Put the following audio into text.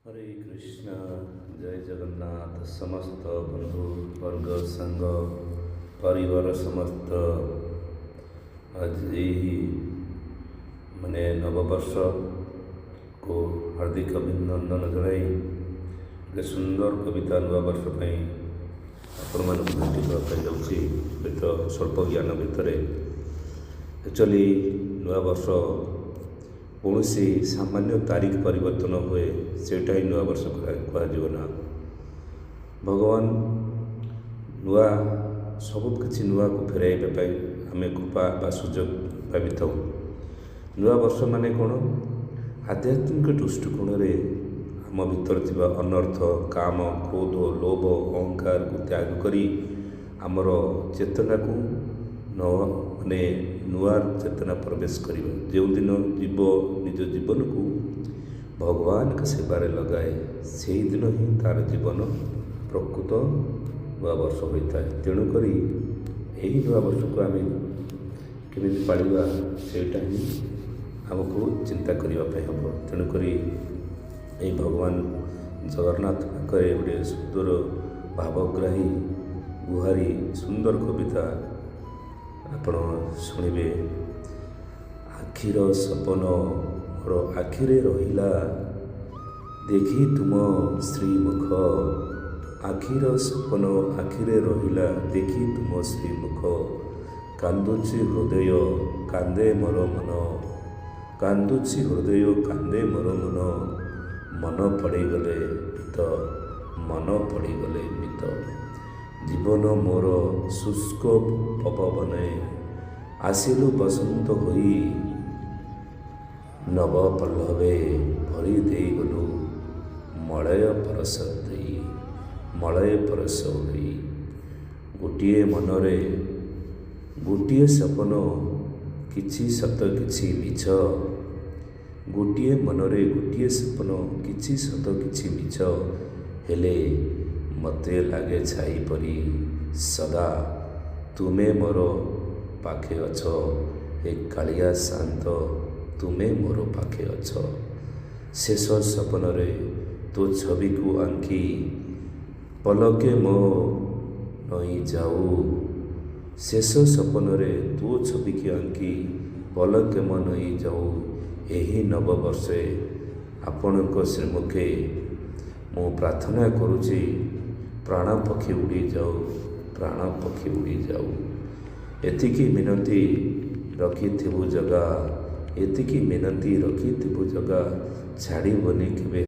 हरे कृष्ण। जय जगन्नाथ। समस्त बंधु वर्ग संग परिवार समस्त आज यही मैंने नववर्ष को हार्दिक अभिनंदन जनाई गोटे सुंदर कविता नववर्ष आपण मानक भेटी जाऊँगी तो स्वल्प ज्ञान भितर एक्चुअली नववर्ष कौन सामान्य तारीख परिवर्तन हुए सेटा ही नुआ वर्ष कहना भगवान नुआ सबकि नुआ को फेरइबा आम कृपा बा सुजोग भावी था। नुआ वर्ष माने कौन आध्यात्मिक दृष्टिकोण आम भीतर थिबा अनर्थ काम क्रोध लोभ अहंकार को त्याग करी आमर चेतना को माने नुआ चेतना प्रवेश कर जो दिन जीव निज जीवन को भगवान के सेवारे लगाए से ही दिन ही तार जीवन प्रकृत नुआ वर्ष होता है। तेणुक यही नुआ वर्ष को आम केमी पाड़ा सेटा ही आमको चिंता करने हम। तेणुक यही भगवान जगन्नाथ पाखे गोटे सुंदर भावग्राही गुहारी सुंदर कविता आपण शुणवे। आखिर सपन मोर आखिरे रहिला देखी तुम श्रीमुख। आखिर सपन आखिरे रहिला देखी तुम श्रीमुख। कांदुची हृदय कांदे मोर मन। कांदुची हृदय कांदे मोर मन। मन पड़गले मित मन पड़गले मित। जीवन मोर शुष्क पवने आसिलु बसंत होई। नव पल्लवे भरी दे गलु मलय परस देई। मलय परस देई गोटिए मनरे गोटिए सपन किछि सत किछि मिछ। गोटिए मनरे गोटिए सपन किछि सत किछि मिछ। हेले मते लागे छाई परी सदा तुमे मोर पाखे अछ। हे कालिया शांत तुमे मोर पाखे अछ। शेष सपन रे तो छवि को आंकी पलके मो नई जाऊ। शेष सपन रे तो छवि की आंकी पलके मो नई जाऊ। यही नववर्षे आपणक श्रीमुखे मु प्रार्थना करुची प्राण पक्षी उड़ी जाऊ। प्राण पक्षी उड़ी जाऊ। एतिकी मिनती रखिथिबु जगा। एतिकी मिनती रखिथिबु जगा छाड़बनी केबे।